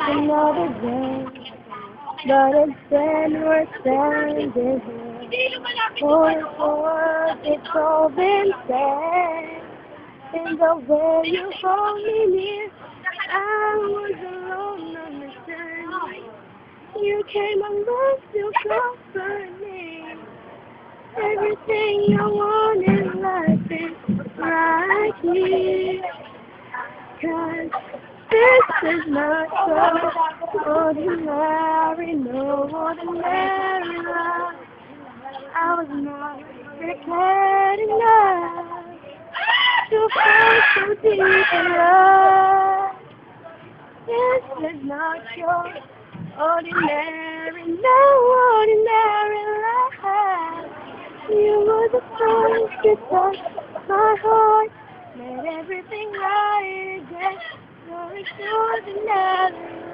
another day, but instead we're standing here. For it's all been said, and the way you hold me near, I was alone on the journey. You came along to comfort me. Everything I want in life is right here. 'Cause this is not so ordinary, no ordinary love. I was not prepared enough to fall so deep in love. This is not your ordinary, no ordinary love. You were the first to touch my heart, made everything right again. So extraordinary.